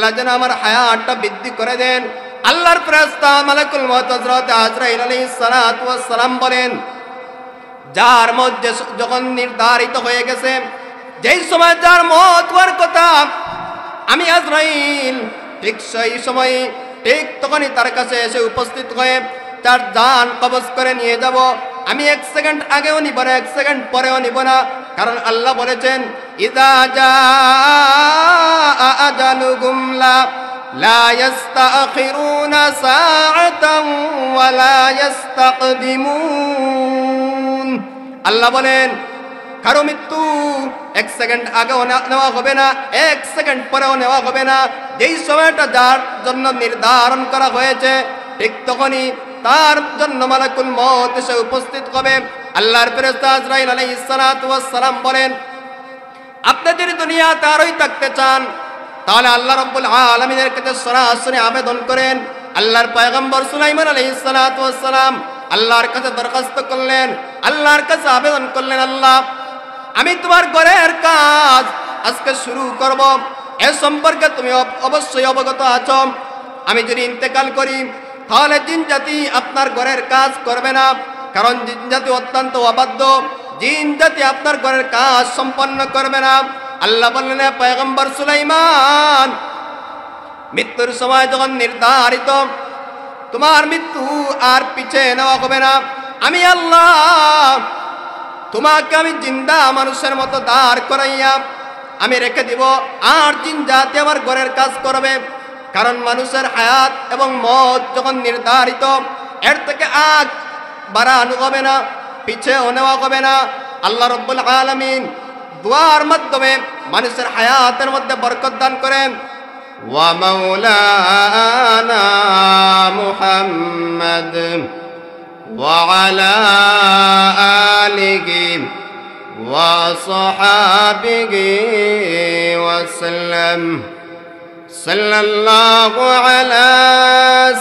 আল্লাহ যেন আমার হায়াতটা বৃদ্ধি করে দেন। আল্লাহর ফেরেশতা মালাকুল মউত হযরত আজরাইল আলাইহিস সালাতু ওয়াস সালাম বলেন, যার মত যখন নির্ধারিত হয়ে গেছে, যেই সময় যার মত হওয়ার কথা, আমি আজরাইল ঠিক সেই সময় ঠিক তখনই তার কাছে এসে উপস্থিত হয়ে তার জান কবজ করে নিয়ে যাব। আমি 1 সেকেন্ড আগেও নিব না, 1 সেকেন্ড পরেও নিব না, কারণ আল্লাহ বলেছেন ইযা জাআ আজালুহুম লা ইস্তাখিরুনা সাআতান ওয়া লা ইস্তাকদিমুন। আল্লাহ বলেন কারো মৃত্যু 1 সেকেন্ড আগেও নেওয়া হবে না, 1 সেকেন্ড পরেও নেওয়া হবে না। যেই সময়টা যার জন্য নির্ধারণ করা হয়েছে ঠিক তখনই তার জন্য মালাকুল মউত এসে উপস্থিত হবে। আল্লাহর ফেরেশতা আজরাইল আলাইহিস সালাতু ওয়াস সালাম বলেন, আপনি যদি দুনিয়াতে আরোই থাকতে চান তাহলে আল্লাহ রাব্বুল আলামিনের কাছে সরাসরি আবেদন করেন। আল্লাহর পয়গম্বর সুলাইমান আলাইহিস সালাতু ওয়াস সালাম আল্লাহর কাছে দরখাস্ত করলেন, আল্লাহর কাছে আবেদন করলেন, আল্লাহ আমি তোমার ঘরের কাজ আজকে শুরু করব, এ সম্পর্কে তুমি অবশ্যই অবগত আছো। আমি যদি ইন্তেকাল করি তাহলে জিন জাতি আপনার ঘরের কাজ করবে না, কারণ জিন জাতি অত্যন্ত অবাধ্য, জিন জাতি আপনার ঘরের কাজ সম্পন্ন করবে না। আল্লাহ বললেন, পয়গম্বর সুলাইমান, মৃত্যুর সময় যখন নির্ধারিত, তোমার মৃত্যু আর পিছে নেওয়া হবে না। আমি আল্লাহ তোমাকে আমি জিন্দা মানুষের মতো দাঁড় করাইয়া আমি রেখে দিব, আর জিন জাতি আমার ঘরের কাজ করবে। কারণ মানুষের হায়াত এবং মওত যখন নির্ধারিত, এর থেকে আগ বাড়ানো হবে না, পিছেও নেওয়া হবে না। আল্লাহ রাব্বুল আলামিন দুআর মাধ্যমে মানুষের হায়াতের মধ্যে বরকত দান করেন। ওয়া মাওলানা মুহাম্মদ ওয়া আলা আলিহি ওয়া সাহাবিহি ওয়া সাল্লাম। সাল্লাল্লাহু আলা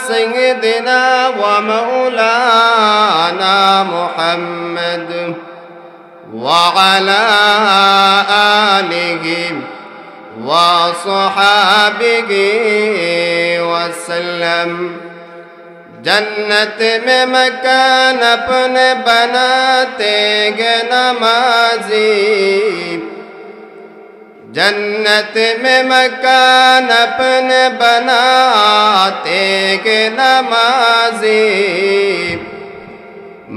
সাইয়্যিদিনা ওয়া মাওলানা মুহাম্মদ ওয়া আলা আলিহি ওয়া সাহাবিহি ওয়া সাল্লাম। जन्नत में मकान अपने बनाते गे नमाजी, जन्नत में मकान अपने बनाते गे नमाजी।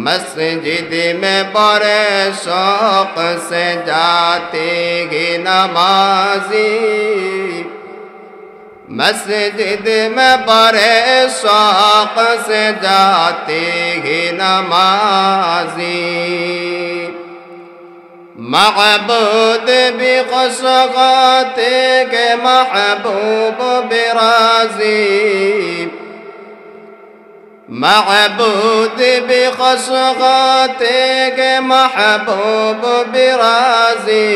मस्जिद में बड़े शौक से जाते गे नमाजी, मस्जिद में बड़े शौक से जाते हैं नमाजी। महबूब भी खुश होते के महबूब भी राजी, महबूब भी खुश होते के महबूब भी राजी।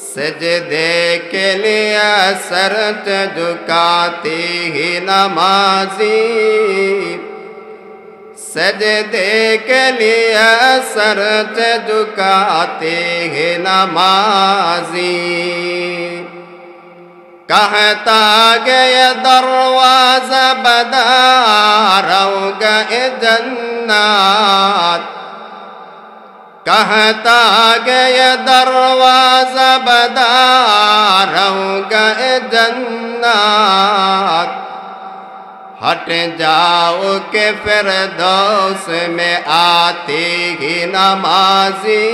सजदे के लिए सर झुकाती ही नमाजी, सजदे के लिए सर झुकाती ही नमाजी। कहता गया दरवाजा बदारोगा जन्नत, कहता गया दरवाजा बदारोगा जन्नत। हट जाओ के फिरदौस में आती ही नमाजी,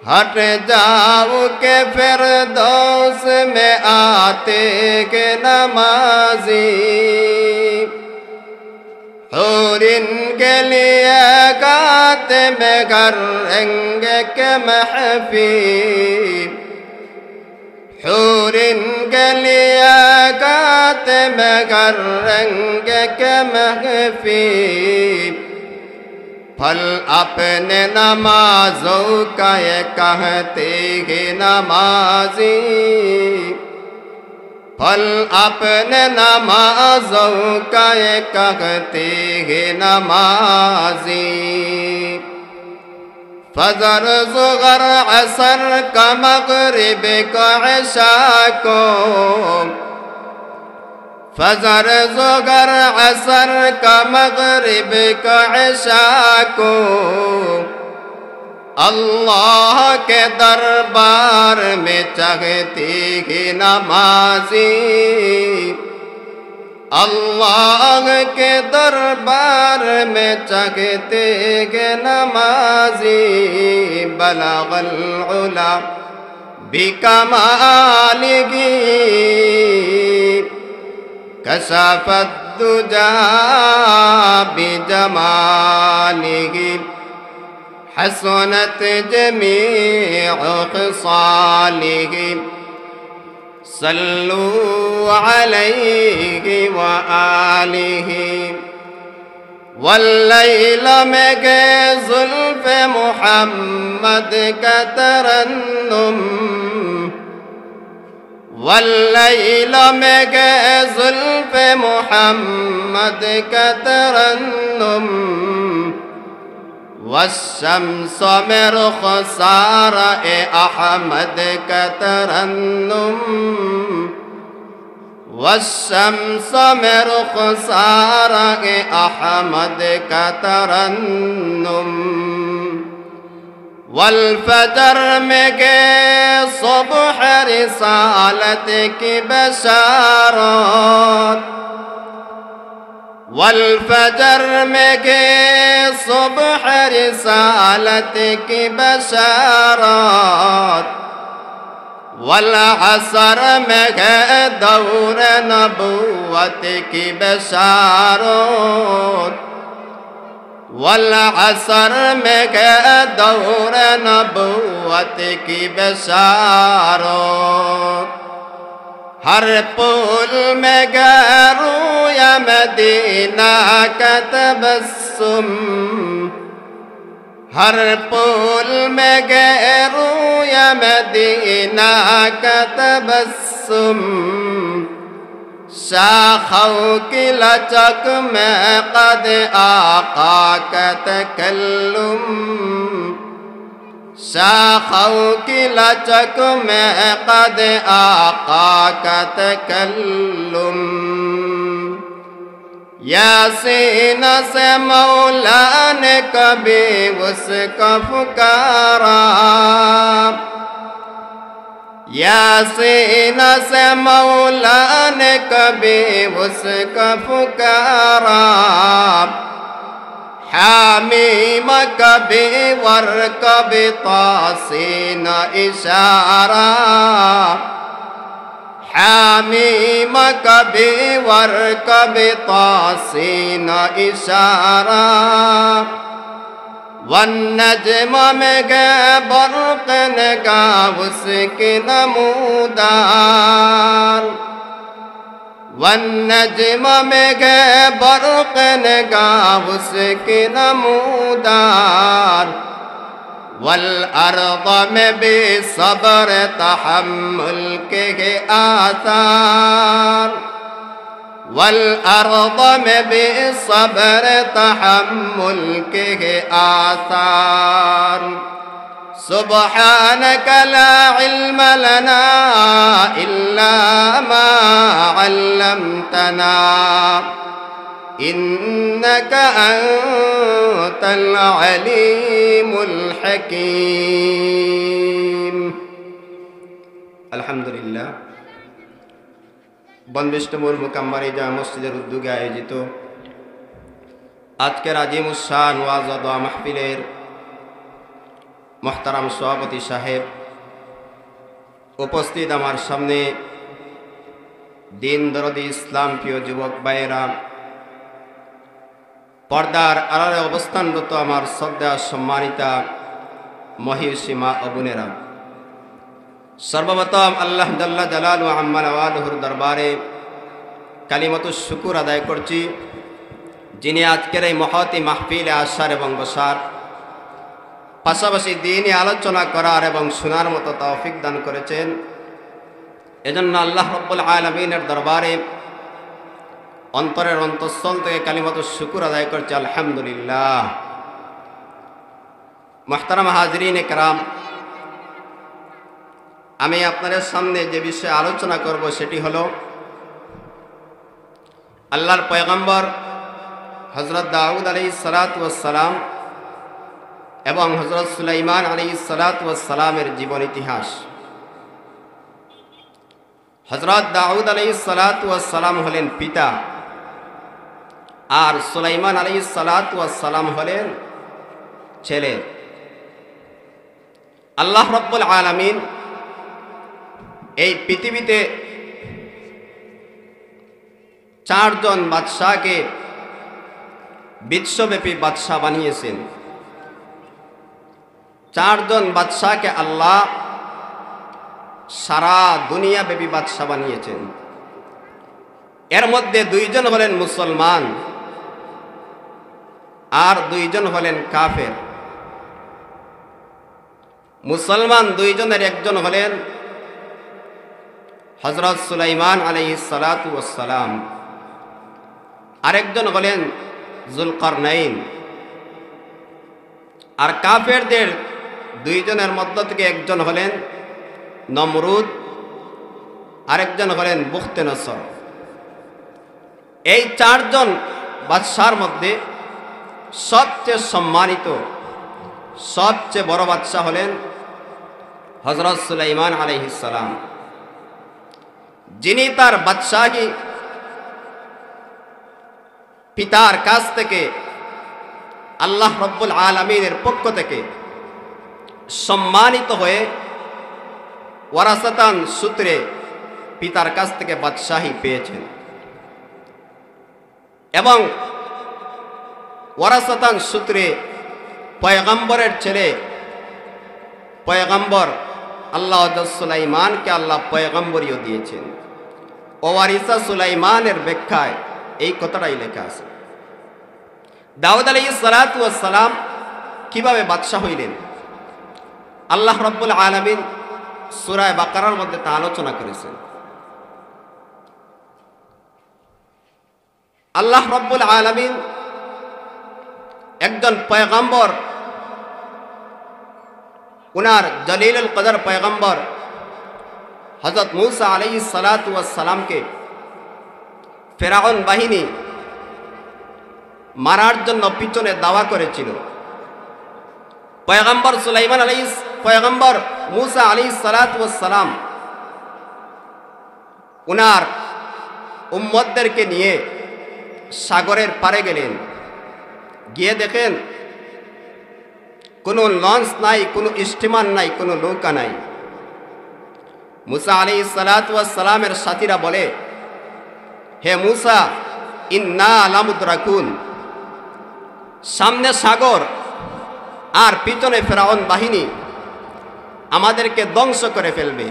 हट जाओ के फिरदौस में आते के नमाजी। हूरिन के लिए गाते में करेंगे के महफिल, हूरिन के लिए गाते में करेंगे के महफिल। फल अपने नमाजों का ये कहते हैं नमाजी, फल अपने नमाजों का ये कहते हैं नमाजी। फजर ज़ुगर असर का मग़रिब का इशा को, फजर ज़ुगर असर का मग़रिब का इशा को अल्लाह के दरबार में चाहती ही नमाज़ी, अल्लाह के दरबार में चाहते के नमाज़ी। बलगल उला बिकमालिही कशफत दुजा बिजमालिही हसनत जमीउ ख़िसालिही सल्लू अलैहि व आलिहि। वल्लैल में गए ज़ुल्फ़ मुहम्मद का तरन्नुम, वल्लैल में गए ज़ुल्फ़ मुहम्मद का तरन्नुम। वश्शम्स में रुख़सार ए अहमद का तरन्नुम, वश्शम्स में रुख़सार ए अहमद का तरन्नुम। वल्फजर में गए सुबह रिसालत की बशारत, वल्फजर में गए सुबह रिसालत की बशारत। वल्असर में गए दौर नबूवत की बशारत, वल्असर में गए दौर नबूवत की बशारत। हर पुल में गरू या मदीना का तबस्सुम, हर पुल में गरू या मदीना का तबस्सुम। शाखों की लचक में कद आका का तकल्लुम, शाखों की लचक में कद आका का तकल्लुम। यासीन से मौला ने कभी उसका पुकारा, यासीन से मौला ने कभी उसका पुकारा। हामीम कभी वर कभी तासीन इशारा, हामीम कभी वर कभी तासीन इशारा। वन्नज्म में गए बर्क़ नगा उसके नमूदार, वन्नज्म में गए बर्क़ नगा उसके नमूदार। वल्अर्द में बेसब्र तहम्मुल के आसार, वल्अर्द में बेसब्र तहम्मुल के आसार। सुब्हानक ला इल्म लना इल्ला मा अल्लमतना इन्नक अंतल अलीमुल हकीम। अल्हम्दुलिल्लाह। বনবিষ্টমুর মুকাম্মারি জামে মসজিদের উদ্যোগে আয়োজিত আজকের আজিমুস শান ওয়াজ ও দোয়া মাহফিলের মুহতারাম সভাপতি সাহেব, উপস্থিত আমার সামনে দিন দরদি ইসলাম প্রিয় যুবক ভাইয়েরা, পর্দার আড়ালে অবস্থানরত আমার শ্রদ্ধা সম্মানিতা মহিষী মা ও বোনেরা, সর্বপ্রথম আল্লাহ জাল্লা জালালু আম্মা নওয়ালুহুর দরবারে কালিমাতুশ শুকুর আদায় করছি, যিনি আজকের এই মহতি মাহফিলে আসার এবং বসার পাশাপাশি দিনে আলোচনা করার এবং শোনার মতো তৌফিক দান করেছেন। এজন্য আল্লাহ রাব্বুল আলামিনের দরবারে অন্তরের অন্তঃস্থল থেকে কালিমাতুশ শুকুর আদায় করছি, আলহামদুলিল্লাহ। মুহতারাম হাজরিন کرام, আমি আপনাদের সামনে যে বিষয়ে আলোচনা করব সেটি হলো আল্লাহর পয়গম্বর হযরত দাউদ আলাইহিস সালাতু ওয়াস সালাম এবং হযরত সুলাইমান আলাইহিস সালাতু ওয়াস সালামের জীবন ইতিহাস। হযরত দাউদ আলাইহিস সালাতু ওয়াস সালাম হলেন পিতা, আর সুলাইমান আলাইহিস সালাতু ওয়াস সালাম হলেন ছেলে। আল্লাহ রাব্বুল আলামিন এই পৃথিবীতে চারজন বাদশাকে বিশ্বব্যাপী বাদশা বানিয়েছেন। চারজন বাদশাকে আল্লাহ সারা দুনিয়াব্যাপী বাদশা বানিয়েছেন। এর মধ্যে দুইজন হলেন মুসলমান আর দুইজন হলেন কাফের। মুসলমান দুইজনের একজন হলেন হযরত সুলাইমান আলাইহিস সালাতু ওয়াস সালাম, আরেকজন হলেন যুলকারনাইন। আর কাফেরদের দুইজনের মধ্য থেকে একজন হলেন নমরুদ, আরেকজন হলেন বুখতেনসর। এই চারজন বাদশার মধ্যে সবচেয়ে সম্মানিত, সবচেয়ে বড় বাদশা হলেন হযরত সুলাইমান আলাইহিস সালাম, যিনি তার বাদশাহী পিতার কাছ থেকে আল্লাহ রাব্বুল আলামিনের পক্ষ থেকে সম্মানিত হয়ে ওয়ারাসাতান সূত্রে পিতার কাছ থেকে বাদশাহী পেয়েছেন। এবং ওয়ারাসাতান সূত্রে পয়গম্বরের ছেলে পয়গম্বর আল্লাহ সুলাইমানকে আল্লাহ পয়গম্বরীও দিয়েছেন। ওয়ারিসা সুলাইমানের ব্যাখ্যায় এই কথাটাই লেখা আছে। দাউদ আলাইহিস সালাতু ওয়াস সালাম কিভাবে বাদশা হইলেন, আল্লাহ রাব্বুল আলামিন সূরা বাকারার মধ্যে তা আলোচনা করেছেন। আল্লাহ রাব্বুল আলামিন একজন পয়গম্বর, উনার জলিলুল কদর পয়গম্বর হযরত মূসা আলাইহিস সালাতু ওয়াস সালামকে ফিরআউন বাহিনী মারার জন্য পিছনে দাওয়া করেছিল। পয়গম্বর মূসা আলাইহিস সালাতু ওয়াস সালাম উনার উম্মতদেরকে নিয়ে সাগরের পারে গেলেন। গিয়ে দেখেন কোনো লঞ্চ নাই, কোনো স্টিমার নাই, কোনো নৌকা নাই। মূসা আলাইহিস সালাতু ওয়াস সালামের সাথীরা বলে, হে মূসা, ইন্না লামুদরাকুন, সামনে সাগর আর পিছনে ফিরআউন বাহিনী, আমাদেরকে ধ্বংস করে ফেলবে।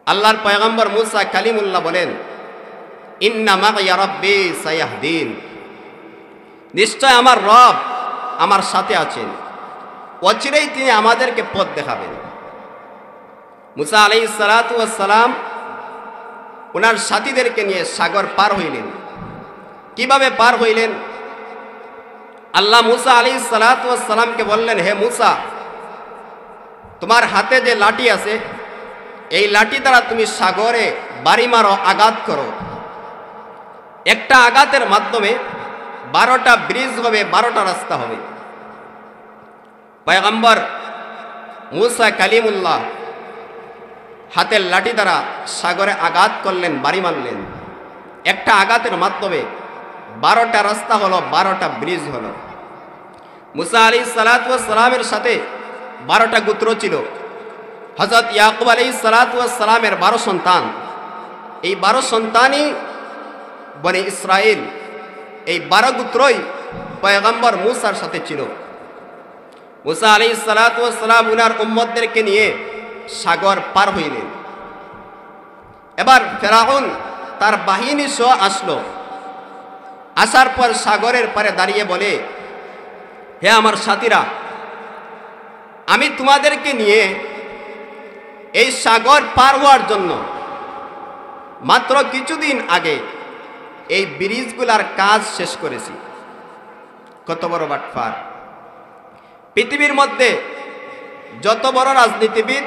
আল্লাহর পয়গম্বর মূসা কালিমুল্লাহ বলেন, ইন্না মা'ইয়া রাব্বি সায়াহদিন, নিশ্চয় আমার রব আমার সাথে আছেন, অচিরেই তিনি আমাদেরকে পথ দেখাবেন। মূসা আলাইহিস সালাতু ওয়াস সালাম ওনার সাথীদেরকে নিয়ে সাগর পার হইলেন। কিভাবে পার হইলেন? আল্লাহ মূসা আলাইহিস সালাতু ওয়াস সালামকে বললেন, হে মূসা, তোমার হাতে যে লাঠি আছে, এই লাঠি দ্বারা তুমি সাগরে বাড়ি মারো, আঘাত করো। একটা আঘাতের মাধ্যমে 12টা ব্রিজ হবে, 12টা রাস্তা হবে। পয়গম্বর মূসা কালিমুল্লাহ হাতের লাঠি দ্বারা সাগরে আঘাত করলেন, বাড়ি মারলেন। একটা আঘাতের মাধ্যমে 12টা রাস্তা হলো, 12টা ব্রিজ হলো। মূসা আলাইহিস সালাতু ওয়াস সালামের সাথে 12টা গোত্র ছিল। হযরত ইয়াকুব আলাইহিস সালাতু ওয়াস সালামের 12 সন্তান। এই 12 সন্তানই বনি ইসরাইল। এই 12 গোত্রই পয়গম্বর মূসার সাথে ছিল। মূসা আলাইহিস সালাতু ওয়াস সালাম উনার উম্মতদেরকে নিয়ে সাগর পার হইলেন। এবার ফিরআউন তার বাহিনী সহ আসলো। আসার পর সাগরের পারে দাঁড়িয়ে বলে, হে আমার সাথীরা, আমি তোমাদেরকে নিয়ে এই সাগর পার হওয়ার জন্য মাত্র কিছুদিন আগে এই ব্রিজগুলার কাজ শেষ করেছি। কত বড় বাটপার! পৃথিবীর মধ্যে যত বড় রাজনীতিবিদ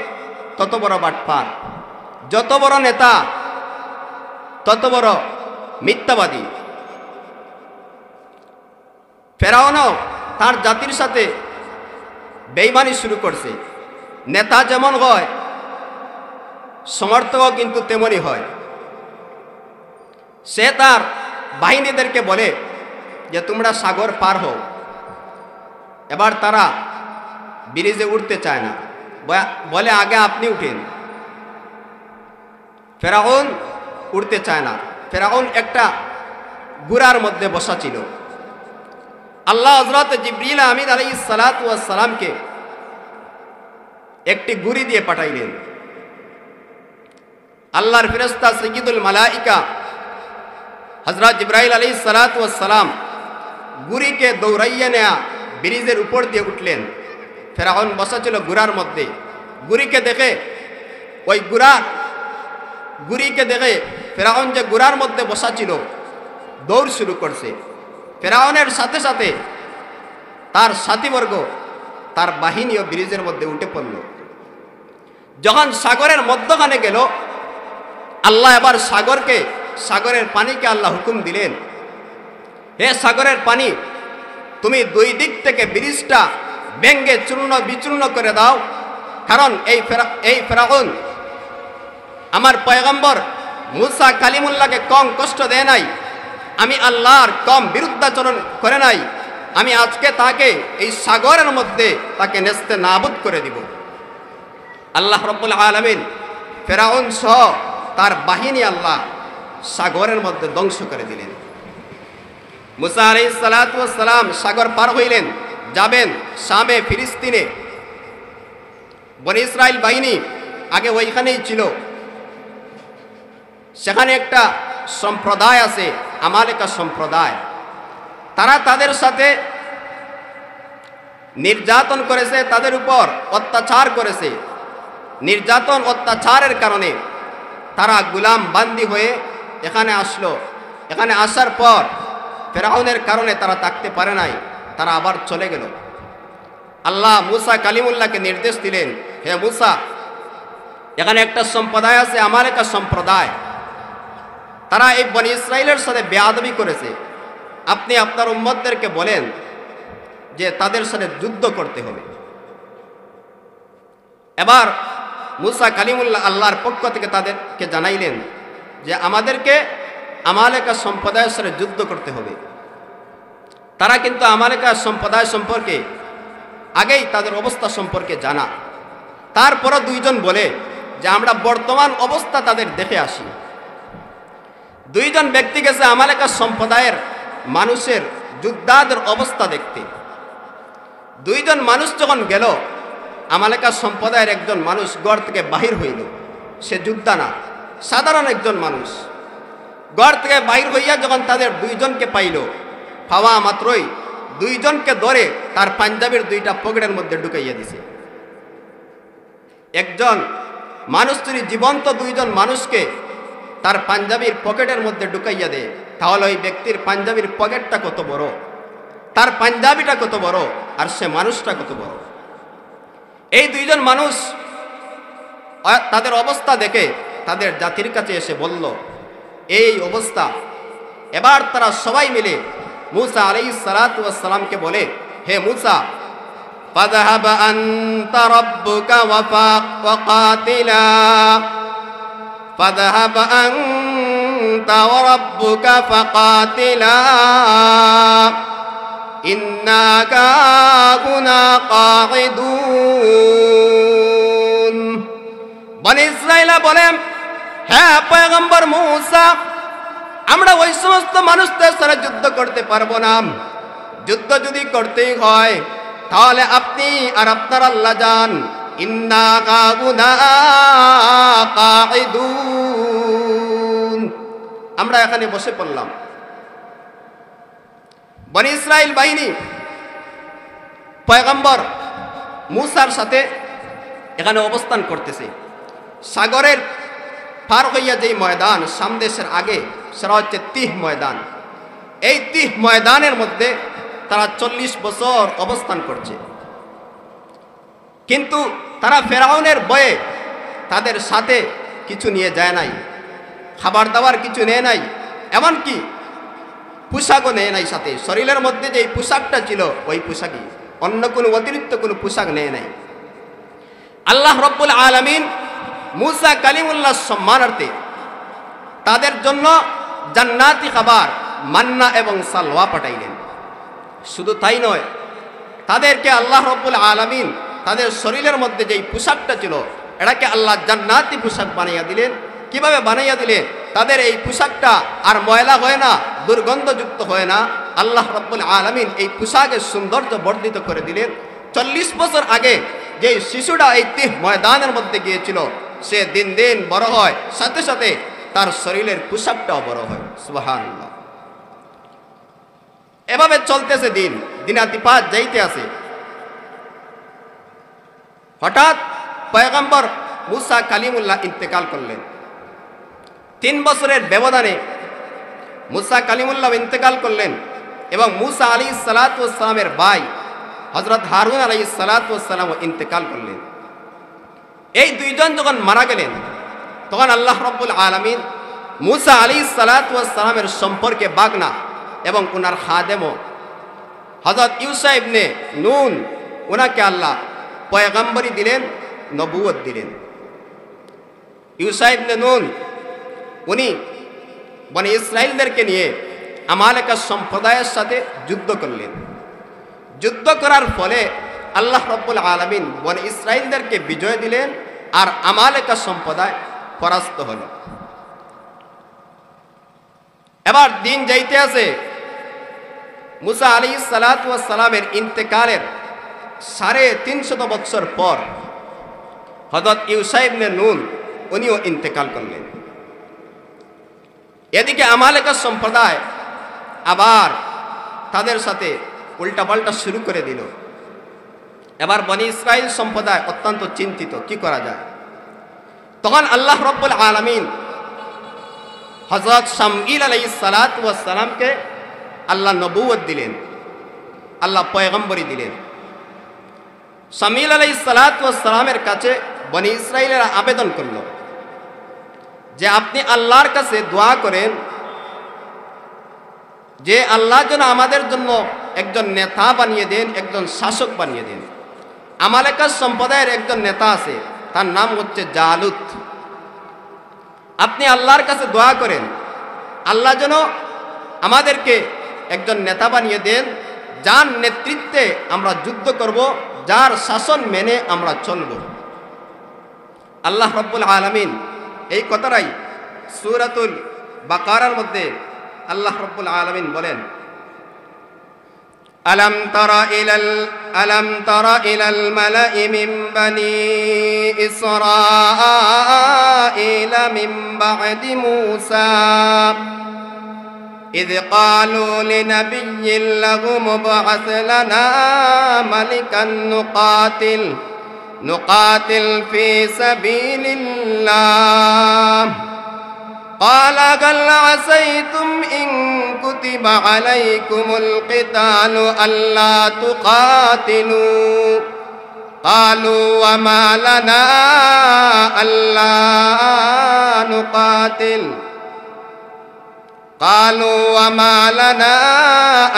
তত বড় বাটপার, যত বড় নেতা তত বড় মিথ্যাবাদী। ফেরাউনও তার জাতির সাথে বেঈমানি শুরু করছে। নেতা যেমন হয় সমর্থকও কিন্তু তেমনই হয়। সে তার বাহিনীদেরকে বলে যে তোমরা সাগর পার হও। এবার তারা ব্রিজে উঠতে চায় না, বলে আগে আপনি উঠেন। ফেরাউন উঠতে চায় না। ফেরাউন একটা গুড়ার মধ্যে বসা ছিল। আল্লাহ হযরত জিবরিল আমিন আলাইহিস সালাতু ওয়াস সালামকে একটি গুড়ি দিয়ে পাঠাইলেন। আল্লাহর ফেরেশতা সাইয়্যিদুল মালাইকা হযরত জিবরাইল আলাইহিস সালাতু ওয়াস সালাম গুড়িকে দৌড়াইয়া নেয়া ব্রিজের উপর দিয়ে উঠলেন। ফেরাউন বসা ছিল গুড়ার মধ্যে। গুড়িকে দেখে গুড়িকে দেখে ফেরাউন যে গুড়ার মধ্যে বসা ছিল দৌড় শুরু করছে। ফেরাউনের সাথে সাথে তার সাথীবর্গ, তার বাহিনীও ব্রিজের মধ্যে উঠে পড়ল। যখন সাগরের মধ্যখানে গেল, আল্লাহ এবার সাগরের পানিকে আল্লাহ হুকুম দিলেন, হে সাগরের পানি, তুমি দুই দিক থেকে ব্রিজটা ভেঙ্গে চূর্ণ বিচূর্ণ করে দাও। কারণ এই ফেরাউন আমার পয়গম্বর মুসা কালিমুল্লাহকে কম কষ্ট দেয় নাই, আমি আল্লাহর কম বিরুদ্ধাচরণ করে নাই। আমি আজকে তাকে এই সাগরের মধ্যে তাকে নেস্তে নাবুদ করে দিব। আল্লাহ রাব্বুল আলামিন ফেরাউন সহ তার বাহিনী আল্লাহ সাগরের মধ্যে ধ্বংস করে দিলেন। মুসা আলাইহিস সালাতু ওয়াস সালাম সাগর পার হইলেন, যাবেন শামে, ফিলিস্তিনে। বনি ইসরাইল বাহিনী আগে ওইখানেই ছিল। সেখানে একটা সম্প্রদায় আছে, আমালেকা সম্প্রদায়। তারা তাদের সাথে নির্যাতন করেছে, তাদের উপর অত্যাচার করেছে। নির্যাতন অত্যাচারের কারণে তারা গোলাম বান্দি হয়ে এখানে আসলো। এখানে আসার পর ফেরাউনের কারণে তারা থাকতে পারে নাই, তারা আবার চলে গেল। আল্লাহ মুসা কালিমুল্লাহকে নির্দেশ দিলেন, হে মুসা, এখানে একটা সম্প্রদায় আছে, আমালেকা সম্প্রদায়। তারা এই বনি ইসরাইলের সাথে বেয়াদবি করেছে। আপনি আপনার উম্মতদেরকে বলেন যে তাদের সাথে যুদ্ধ করতে হবে। এবার মুসা কালিমুল্লাহ আল্লাহর পক্ষ থেকে তাদেরকে জানাইলেন যে আমাদেরকে আমালেকা সম্প্রদায়ের সাথে যুদ্ধ করতে হবে। তারা কিন্তু আমালেকা সম্প্রদায় সম্পর্কে আগেই তাদের অবস্থা সম্পর্কে জানা। তারপরও দুইজন বলে যে আমরা বর্তমান অবস্থা তাদের দেখে আসি। দুইজন ব্যক্তি গেছে আমালেকা সম্প্রদায়ের মানুষের যোদ্ধাদের অবস্থা দেখতে। দুইজন মানুষ যখন গেল, আমালেকা সম্প্রদায়ের একজন মানুষ গড় থেকে বাহির হইল। সে যোদ্ধা না, সাধারণ একজন মানুষ। গড় থেকে বাহির হইয়া যখন তাদের দুইজনকে পাইল, পাওয়া মাত্রই দুইজনকে ধরে তার পাঞ্জাবির দুইটা পকেটের মধ্যে ঢুকাইয়া দিছে। একজন মানুষ যদি জীবন্ত দুইজন মানুষকে তার পাঞ্জাবির পকেটের মধ্যে ঢুকাইয়া দেয়, তাহলে ওই ব্যক্তির পাঞ্জাবির পকেটটা কত বড়, তার পাঞ্জাবিটা কত বড়, আর সে মানুষটা কত বড়। এই দুইজন মানুষ তাদের অবস্থা দেখে তাদের জাতির কাছে এসে বলল এই অবস্থা। এবার তারা সবাই মিলে মুসা আলাইহিস সালাতু ওয়াস সালামকে বলে, হে মুসা, ফাযহাব আনতা রাব্বুকা ওয়া কাতিলা, ফাযহাব আনতা ওয়া রাব্বুকা ফাকাতিলা ইন্না কাহুনা কাঈদুন। বনি ইসরাঈলা বলেন, হ্যাঁ পয়গম্বর মুসা, আমরা ওই সমস্ত মানুষদের সাথে যুদ্ধ করতে পারবো না। যুদ্ধ যদি করতেই হয় তাহলে আপনি আর আপনার আল্লাহ যান। ইন্না কাহুনা কাঈদুন, আমরা এখানে বসে পড়লাম। বনি ইসরাইল বাহিনী পয়গম্বর মুসার সাথে এখানে অবস্থান করতেছে। সাগরের পার হইয়া যেই ময়দান সামদেশের আগে, সেটা হচ্ছে তিহ ময়দান। এই তিহ ময়দানের মধ্যে তারা 40 বছর অবস্থান করছে। কিন্তু তারা ফেরাউনের ভয়ে তাদের সাথে কিছু নিয়ে যায় নাই, খাবার দাবার কিছু নেয় নাই, এমনকি পোশাকও নেয় নাই সাথে। শরীরের মধ্যে যে পোশাকটা ছিল ওই পোশাকই, অন্য কোনো অতিরিক্ত কোনো পোশাক নেয় নাই। আল্লাহ রব্বুল আলামিন মুসা কালিমুল্লাহ সম্মানার্থে তাদের জন্য জান্নাতি খাবার মান্না এবং সালওয়া পাঠাইলেন। শুধু তাই নয়, তাদেরকে আল্লাহ রব্বুল আলামিন তাদের শরীরের মধ্যে যেই পোশাকটা ছিল এটাকে আল্লাহ জান্নাতি পোশাক বানাইয়া দিলেন। কিভাবে বানাইয়া দিলেন? তাদের এই পোশাকটা আর ময়লা হয় না, দুর্গন্ধযুক্ত হয় না। আল্লাহ রব্বুল আলামিন এই পোশাকের সৌন্দর্য বর্ধিত করে দিলেন। 40 বছর আগে যে শিশুটা এই তিহ ময়দানের মধ্যে গিয়েছিল সে দিন দিন বড় হয়, সাথে সাথে তার শরীরের পোশাকটাও বড় হয়। সুবহানাল্লাহ। এভাবে চলতেছে দিন, দিনাতিপাত যাইতে আছে। হঠাৎ পয়গম্বর মুসা কালিমুল্লাহ ইন্তেকাল করলেন। 3 বছরের ব্যবধানে মুসা কালিমুল্লাহ ইন্তেকাল করলেন এবং মুসা আলাইহিস সালাতু ওয়াস সালামের ভাই হযরত হারুন আলাইহিস সালাতু ওয়াস সালাম ইন্তেকাল করলেন। এই দুইজন যখন মারা গেলেন তখন আল্লাহ রাব্বুল আলামিন মুসা আলাইহিস সালাতু ওয়াস সালামের সম্পর্কে বাগনা এবং উনার খাদেমও হযরত ইউসা ইবনে নুন ওনাকে আল্লাহ পয়গম্বরি দিলেন, নবুয়ত দিলেন। ইউসা ইবনে নুন উনি বনি ইসরাইলদেরকে নিয়ে আমালেকা সম্প্রদায়ের সাথে যুদ্ধ করলেন। যুদ্ধ করার ফলে আল্লাহ রাব্বুল আলামিন বনি ইসরাইলদেরকে বিজয় দিলেন আর আমালেকা সম্প্রদায় পরাস্ত হল। এবার দিন যাইতে আছে, মুসা আলাইহিস সালাতু ওয়াস সালামের ইন্তেকালের 350 বছর পর হযরত ইউসা ইবনে নুন উনিও ইন্তেকাল করলেন। এদিকে আমালেকা সম্প্রদায় আবার তাদের সাথে উল্টাপাল্টা শুরু করে দিল। এবার বনি ইসরাইল সম্প্রদায় অত্যন্ত চিন্তিত, কি করা যায়। তখন আল্লাহ রাব্বুল আলামিন হযরত শামঈল আলাইহিস সালাতু ওয়াস সালামকে আল্লাহ নবুয়ত দিলেন, আল্লাহ পয়গম্বরি দিলেন। শামঈল আলাইহিস সালাতু ওয়াস সালামের কাছে বনি ইসরাইলেরা আবেদন করল যে আপনি আল্লাহর কাছে দোয়া করেন যে আল্লাহ যেন আমাদের জন্য একজন নেতা বানিয়ে দেন, একজন শাসক বানিয়ে দেন। আমালেকা সম্প্রদায়ের একজন নেতা আছে, তার নাম হচ্ছে জালুত। আপনি আল্লাহর কাছে দোয়া করেন আল্লাহ যেন আমাদেরকে একজন নেতা বানিয়ে দেন, যার নেতৃত্বে আমরা যুদ্ধ করব, যার শাসন মেনে আমরা চলব। আল্লাহ রাব্বুল আলামিন এই কথাটাই সূরাতুল বাকারার মধ্যে আল্লাহ রাব্বুল আলামিন বলেন, আলাম তারা ইলাল মালা'i মিন বানি ইসরাঈলা মিন বা'দি মূসা إذ قالوا لنبي لهم ابعث لنا ملكا نقاتل في سبيل الله قال هل عسيتم إن كتب عليكم القتال ألا تقاتلوا قالوا وما لنا ألا نقاتل قالوا وما لنا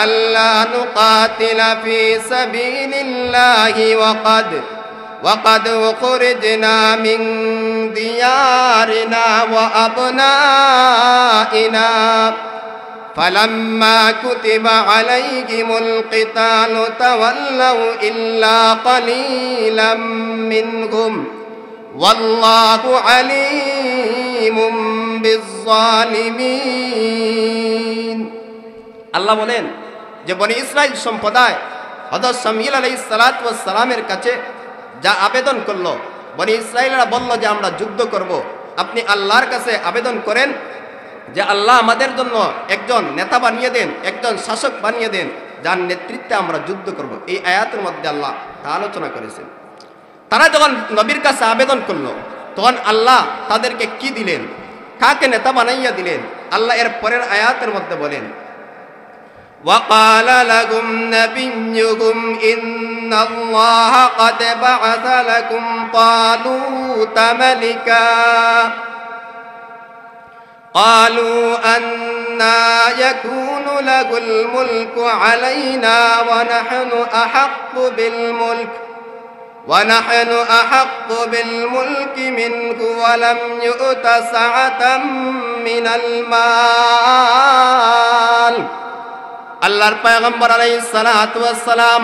ألا نقاتل في سبيل الله وقد أخرجنا من ديارنا وأبنائنا فلما كتب عليهم القتال تولوا إلا قليلا منهم والله عليم بالظالمين। আল্লাহ বলেন যে বনি ইসরাইল সম্প্রদায় হযরত শামঈল আলাইহিস সালাতু ওয়াস সালামের কাছে যা আবেদন করলো, বনি ইসরাইলরা বলল যে আমরা যুদ্ধ করব। আপনি আল্লাহর কাছে আবেদন করেন যে আল্লাহ আমাদের জন্য একজন নেতা বানিয়ে দেন, একজন শাসক বানিয়ে দেন, যার নেতৃত্বে আমরা যুদ্ধ করব। এই আয়াতের মধ্যে আল্লাহ তা আলোচনা করেছেন। তারা যখন নবীর কাছে আবেদন করলো তখন আল্লাহ তাদেরকে কি দিলেন, কাকে নেতা বানাইয়া দিলেন। আল্লাহ এর পরের আয়াতের মধ্যে বলেন, وقال لهم نبيهم إن الله قد بعث لكم طالوت ملكا قالوا أنى يكون له الملك علينا ونحن أحق بالملك منه ولم يؤت سعة من المال আল্লাহর পয়গম্বর আলাইহিস সালাতু ওয়াস সালাম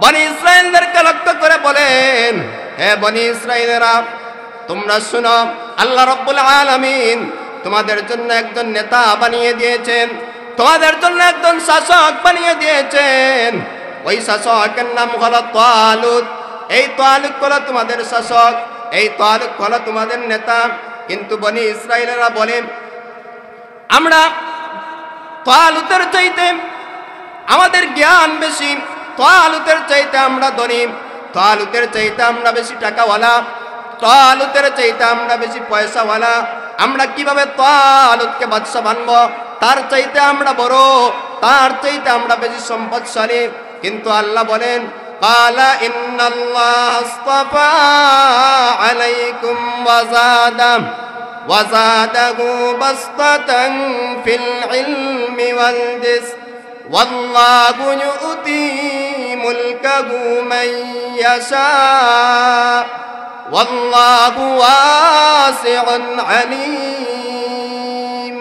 বনি ইসরাঈলদেরকে লক্ষ্য করে বলেন, হে বনি ইসরাঈলেরা, তোমরা শুনো, আল্লাহ রাব্বুল আলামিন তোমাদের জন্য একজন নেতা বানিয়ে দিয়েছেন, তোমাদের জন্য একজন শাসক বানিয়ে দিয়েছেন। ওই শাসকের নাম হলো তালুত। এই তালুত হলো তোমাদের শাসক, এই তালুত হলো তোমাদের নেতা। কিন্তু বনি ইসরাঈলেরা বলে, আমরা তালুতের চাইতে আমাদের জ্ঞান বেশি, তালুতের চাইতে আমরা ধনী, তালুতের চাইতে আমরা বেশি টাকাওয়ালা, তালুতের চাইতে আমরা বেশি পয়সাওয়ালা। আমরা কিভাবে তালুতকে বাদশা বানবো? তার চাইতে আমরা বড়, তার চাইতে আমরা বেশি সম্পদশালী। কিন্তু আল্লাহ বলেন, ক্বালা ইন্নাল্লাহা আসতাফা আলাইকুম ওয়াজাদাহু বাসতাতান ফিল ইলমি ওয়াল জিসম ওয়াল্লাহু ইউতি মুলকাহু মান ইয়াশা ওয়াল্লাহু ওয়াসিউন আলীম।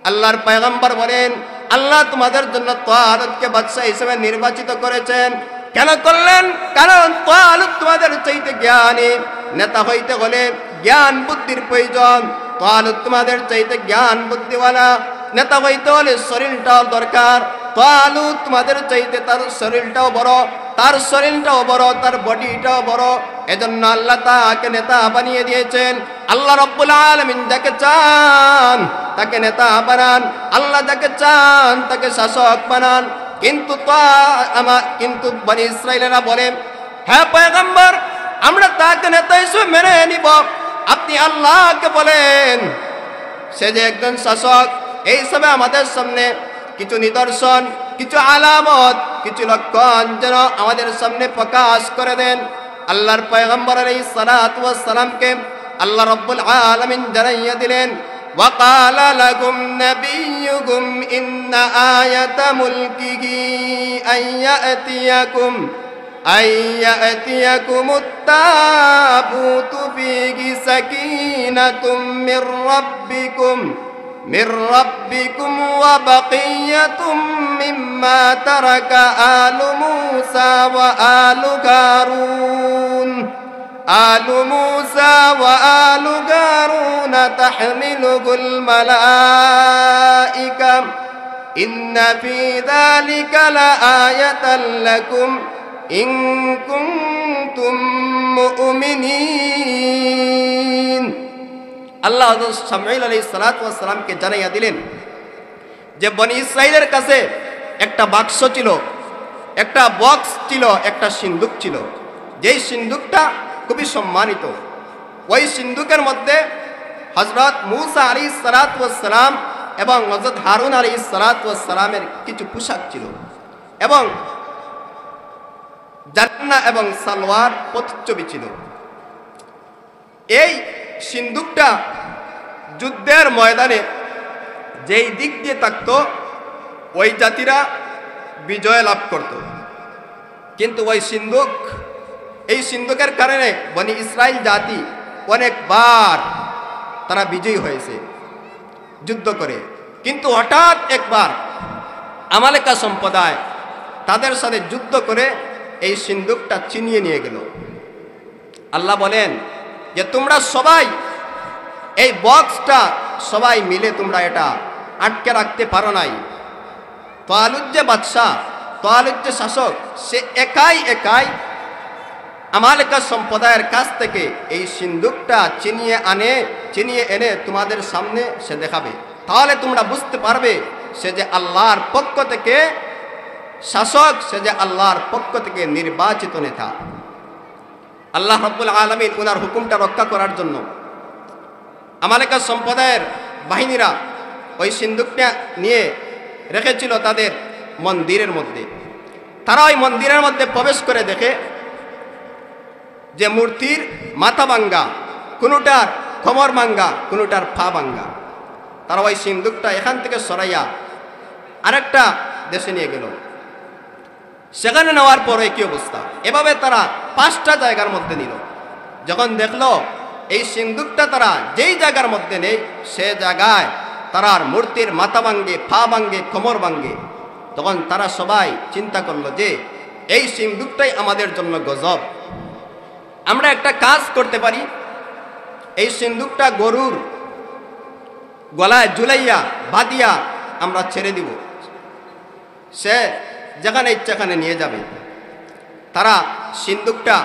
আল্লাহর পয়গম্বর বলেন, আল্লাহ তোমাদের জন্য তালুতকে বাদশা হিসেবে নির্বাচিত করেছেন। কেন করলেন? কারণ তালুত তোমাদের চাইতে জ্ঞানী। নেতা হইতে হলে জ্ঞান বুদ্ধির প্রয়োজন। তালুত তোমাদের চাইতে জ্ঞান বুদ্ধিওয়ালা। নেতা হইতে হলে শরীরটাও দরকার। তালুত তোমাদের চাইতে তার শরীরটাও বড়, তার শরীরটাও বড়, তার বডিটাও বড়। এজন্য আল্লাহ তাকে নেতা বানিয়ে দিয়েছেন। আল্লাহ রাব্বুল আলামিন যাকে চান তাকে নেতা বানান, আল্লাহ যাকে চান তাকে শাসক বানান। কিন্তু বনি ইসরাঈলেরা বলে, হ্যাঁ পয়গম্বর, আমরা তাকে নেতা হিসেবে মেনে নিব। আপনি আল্লাহকে বলেন সে যে একজন শাসক, এই হিসাবে আমাদের সামনে কিছু নিদর্শন, কিছু আলামত, কিছু লক্ষণ যেন আমাদের সামনে প্রকাশ করে দেন। আল্লাহর পয়গম্বর আলাইহিস সালাতু ওয়াস সালামকে আল্লাহ রাব্বুল আলামিন জানাইয়া দিলেন, وقال لكم نبيكم إن آية ملكه أن يأتيكم التابوت فيه سكينة من ربكم وبقية مما ترك آل موسى وآل هارون تحمله الملائكة إن في ذلك لآية لكم إن كنتم مؤمنين। আল্লাহ হযরত শামঈল আলাইহিস সালাতু ওয়াস সালামকে জানাইয়া দিলেন যে বনি ইসরাঈলের কাছে একটা বাক্স ছিল, একটা বক্স ছিল, একটা সিন্দুক ছিল। যেই সিন্দুকটা খুবই সম্মানিত। ওই সিন্দুকের মধ্যে হযরত মূসা আলাইহিস সালাতু ওয়াস সালাম এবং হযরত হারুন আলাইহিস সালাতু ওয়াস সালামের কিছু পোশাক ছিল এবং জান্নাহ এবং সালোয়ার প্রতিচ্ছবি ছিল। এই সিন্দুকটা যুদ্ধের ময়দানে যেই দিক দিয়ে থাকতো ওই জাতিরা বিজয় লাভ করত। কিন্তু ওই সিন্দুক, এই সিন্দুকের কারণে বনি ইসরাইল জাতি অনেকবার তারা বিজয়ী হয়েছে যুদ্ধ করে। কিন্তু হঠাৎ একবার আমালেকা সম্প্রদায় তাদের সাথে যুদ্ধ করে এই সিন্দুকটা ছিনিয়ে নিয়ে গেল। আল্লাহ বলেন যে তোমরা সবাই এই বক্সটা সবাই মিলে তোমরা এটা আটকে রাখতে পারো নাই। তালুত যে বাদশা, তালুত যে শাসক, সে একাই আমালেকা সম্প্রদায়ের কাছ থেকে এই সিন্দুকটা ছিনিয়ে এনে তোমাদের সামনে সে দেখাবে। তাহলে তোমরা বুঝতে পারবে সে যে আল্লাহর পক্ষ থেকে শাসক, সে যে আল্লাহর পক্ষ থেকে নির্বাচিত নেতা। আল্লাহ রাব্বুল আলামিন ওনার হুকুমটা রক্ষা করার জন্য আমালেকা সম্প্রদায়ের বাহিনীরা ওই সিন্দুকটা নিয়ে রেখেছিল তাদের মন্দিরের মধ্যে। তারা ওই মন্দিরের মধ্যে প্রবেশ করে দেখে যে মূর্তির মাথা ভাঙ্গা, কোনোটার কোমর ভাঙ্গা, কোনোটার পা ভাঙ্গা। তারা ওই সিন্দুকটা এখান থেকে সরাইয়া আরেকটা দেশে নিয়ে গেল। সেখানে নেওয়ার পরে কি অবস্থা, এভাবে তারা 5টা জায়গার মধ্যে নিল। যখন দেখলো এই সিন্দুকটা তারা যেই জায়গার মধ্যে নেই, সে জায়গায় তারার মূর্তির মাথা ভাঙ্গে, পা ভাঙ্গে, কোমর ভাঙ্গে, তখন তারা সবাই চিন্তা করলো যে এই সিন্দুকটাই আমাদের জন্য গজব। আমরা একটা কাজ করতে পারি, এই সিন্দুকটা গরুর গলায় ঝুলাইয়া বাঁধিয়া আমরা ছেড়ে দিব, সে যেখানে ইচ্ছাখানে নিয়ে যাবে। তারা সিন্দুকটা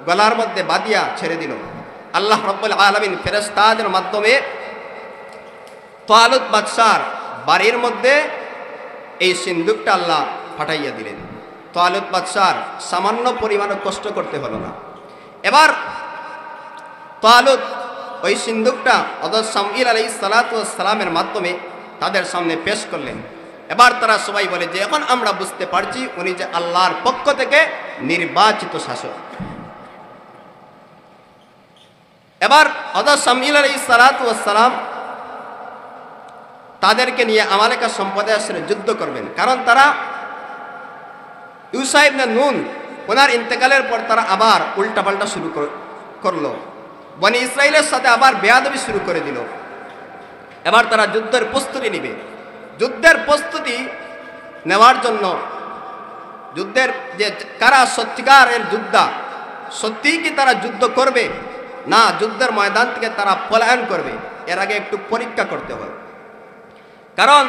গলার মধ্যে বাঁধিয়া ছেড়ে দিল। আল্লাহ রাব্বুল আলামিন ফেরেশতাদের মাধ্যমে তালুত বাদশার বাড়ির মধ্যে এই সিন্দুকটা আল্লাহ পাঠাইয়া দিলেন। তালুত বাদশার সামান্য পরিমাণে কষ্ট করতে হলো না। এবার তালুত ওই সিন্দুকটা হযরত শামঈল আলাইহিস সালাতু ওয়াস সালামের মাধ্যমে তাদের সামনে পেশ করলেন। এবার তারা সবাই বলে যে এখন আমরা বুঝতে পারছি উনি যে আল্লাহর পক্ষ থেকে নির্বাচিত শাসক। এবার হযরত শামঈল আলাইহিস সালাতু ওয়াস সালাম তাদেরকে নিয়ে আমালেকা সম্প্রদায়ের সাথে যুদ্ধ করবেন, কারণ তারা ইউসা ইবনে নুন ওনার ইন্তেকালের পর তারা আবার উল্টাপাল্টা শুরু করলো, বনি ইসরাইলের সাথে আবার বেয়াদবি শুরু করে দিল। এবার তারা যুদ্ধের প্রস্তুতি নিবে। যুদ্ধের প্রস্তুতি নেওয়ার জন্য যুদ্ধের যে কারা সত্যিকারের যোদ্ধা, সত্যিই কি তারা যুদ্ধ করবে না যুদ্ধের ময়দান থেকে তারা পলায়ন করবে, এর আগে একটু পরীক্ষা করতে হয়। কারণ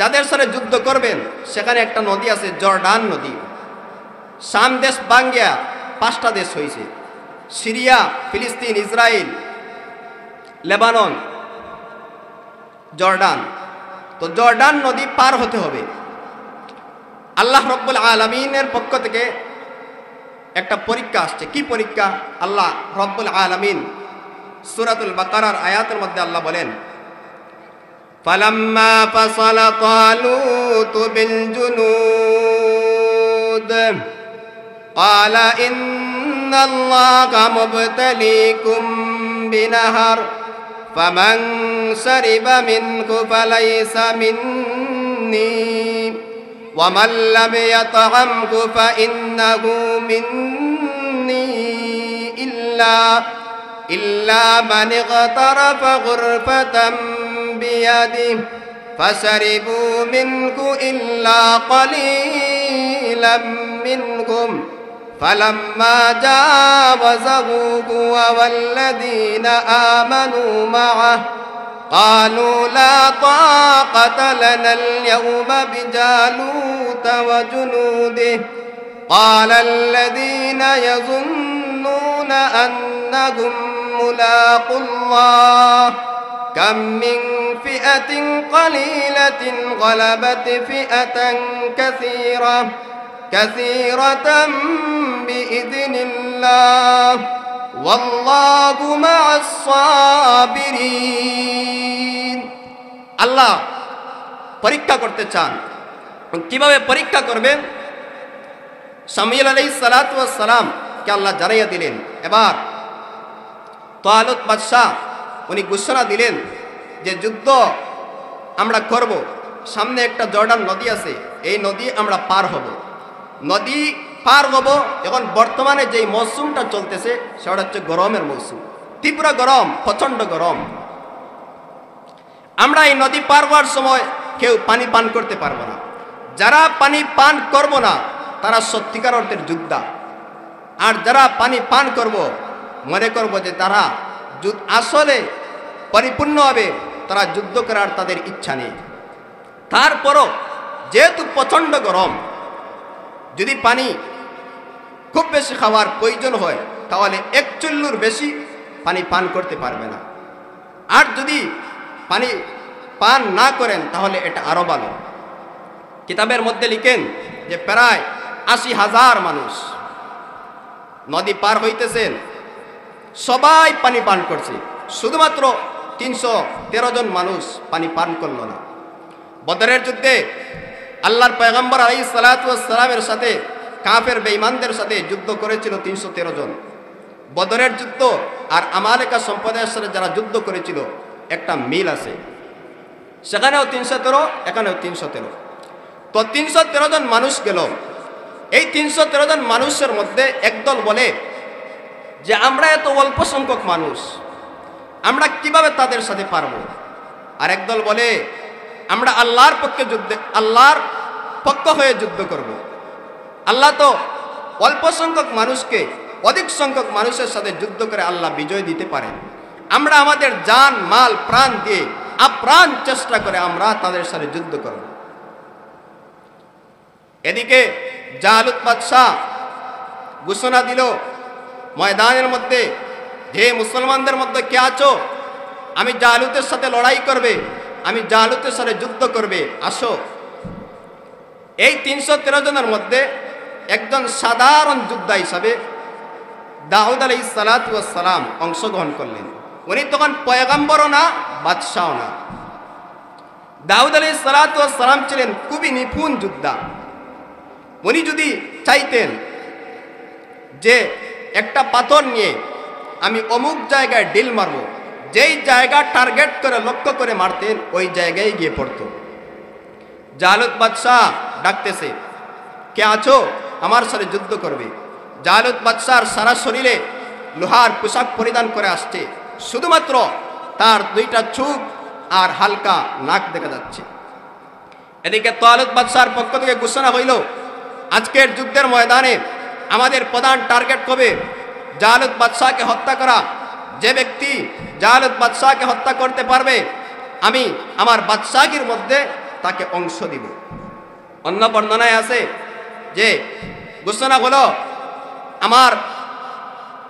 যাদের সাথে যুদ্ধ করবেন সেখানে একটা নদী আছে, জর্ডান নদী। শাম দেশ বাঙ্গিয়া 5টা দেশ হয়েছে, সিরিয়া, ফিলিস্তিন, ইসরায়েল, লেবানন, জর্ডান। তো জর্ডান নদী পার হতে হবে। আল্লাহ রাব্বুল আলামিনের পক্ষ থেকে একটা পরীক্ষা আসছে। কি পরীক্ষা? আল্লাহ রাব্বুল আলামিন সূরাতুল বাকারার আয়াতের মধ্যে আল্লাহ বলেন, ফালাম্মা ফাসালা তালুত বিল জুনুদ ক্বালা ইন্নাল্লাহা মুবতালিকুম বিনাহার فمن شرب منه فليس مني ومن لم يطعمه فإنه مني إلا من اغترف غرفة بيده فشربوا منه إلا قليلا منهم فلما جاوزه هو والذين آمنوا معه قالوا لا طاقة لنا اليوم بجالوت وجنوده قال الذين يظنون أنهم ملاقو الله كم من فئة قليلة غلبت فئة كثيرة بإذن الله والله مع الصابرين। আল্লাহ পরীক্ষা করতে চান। কিভাবে পরীক্ষা করবেন? শামঈল আলাইহিস সালাতু ওয়াস সালাম কে আল্লাহ জানাইয়া দিলেন। এবার তালুত বাদশা উনি ঘোষণা দিলেন যে যুদ্ধ আমরা করব, সামনে একটা জর্ডান নদী আছে, এই নদী আমরা পার হব। নদী পার হব। এখন বর্তমানে যেই মৌসুমটা চলতেছে সেটা হচ্ছে গরমের মৌসুম, তীব্র গরম, প্রচণ্ড গরম। আমরা এই নদী পার হওয়ার সময় কেউ পানি পান করতে পারবো না। যারা পানি পান করব না তারা সত্যিকার অর্থের যোদ্ধা, আর যারা পানি পান করব মনে করব যে তারা আসলে পরিপূর্ণভাবে তারা যুদ্ধ করার তাদের ইচ্ছা নেই। তারপরও যেহেতু প্রচণ্ড গরম, যদি পানি খুব বেশি খাওয়ার প্রয়োজন হয় তাহলে 1 চুল্লুর বেশি পানি পান করতে পারবে না। আর যদি পানি পান না করেন তাহলে এটা আরো ভালো। কিতাবের মধ্যে লিখেন যে প্রায় 80,000 মানুষ নদী পার হইতেছেন, সবাই পানি পান করছে, শুধুমাত্র 313 জন মানুষ পানি পান করল না। বদরের যুদ্ধে আল্লাহর পয়গম্বর আলাইহিস সালাতু ওয়াস সালামের সাথে কাফের বেঈমানদের সাথে যুদ্ধ করেছিল 313 জন। বদরের যুদ্ধ আর আমালেকা সম্প্রদায়ের সাথে যারা যুদ্ধ করেছিল একটা মিল আছে, সেখানেও 313, এখানেও 313। তো 313 জন মানুষ গেল। এই 313 জন মানুষের মধ্যে একদল বলে যে আমরা এত অল্প সংখ্যক মানুষ, আমরা কিভাবে তাদের সাথে পারব। আর একদল বলে আমরা আল্লাহর পক্ষ হয়ে যুদ্ধ করব। আল্লাহ তো অল্প সংখ্যক মানুষকে অধিক সংখ্যক মানুষের সাথে যুদ্ধ করে আল্লাহ বিজয় দিতে পারেন। আমরা আমাদের জান মাল প্রাণ দিয়ে আপ্রাণ চেষ্টা করে আমরা তাদের সাথে যুদ্ধ করব। এদিকে জালুত বাদশাহ ঘোষণা দিল ময়দানের মধ্যে, যে মুসলমানদের মধ্যে কে আছো, আমি জালুতের সাথে লড়াই করবে, আমি জালুতের সাথে যুদ্ধ করবে, আসো। এই 313 জনের মধ্যে একজন সাধারণ যোদ্ধা হিসাবে দাউদ আলাইহিস সালাতু ওয়াস সালাম অংশগ্রহণ করলেন। উনি তখন পয়গম্বরও না, বাদশাও না। দাউদ আলাইহিস সালাতু ওয়াস সালাম ছিলেন খুবই নিপুণ যোদ্ধা। উনি যদি চাইতেন যে একটা পাথর নিয়ে আমি অমুক জায়গায় ডিল মারব, যেই জায়গা টার্গেট করে লক্ষ্য করে মারতেন ওই জায়গায় গিয়ে পড়তো। জালুত বাদশাহ ডাকতেছে, কে আছো আমার সাথে যুদ্ধ করবে। জালুত বাদশার সারা শরীরে লোহার পোশাক পরিধান করে আসছে, শুধুমাত্র তার 2টা চোখ আর হালকা নাক দেখা যাচ্ছে। এদিকে তালুত বাদশার পক্ষ থেকে ঘোষণা হইল, আজকের যুদ্ধের ময়দানে আমাদের প্রধান টার্গেট হবে জালুত বাদশাকে হত্যা করা। যে ব্যক্তি জালুত বাদশাকে হত্যা করতে পারবে, আমি আমার বাদশাগীর মধ্যে তাকে অংশ দিব। অন্য বর্ণনায় আছে যে ঘোষণা হলো আমার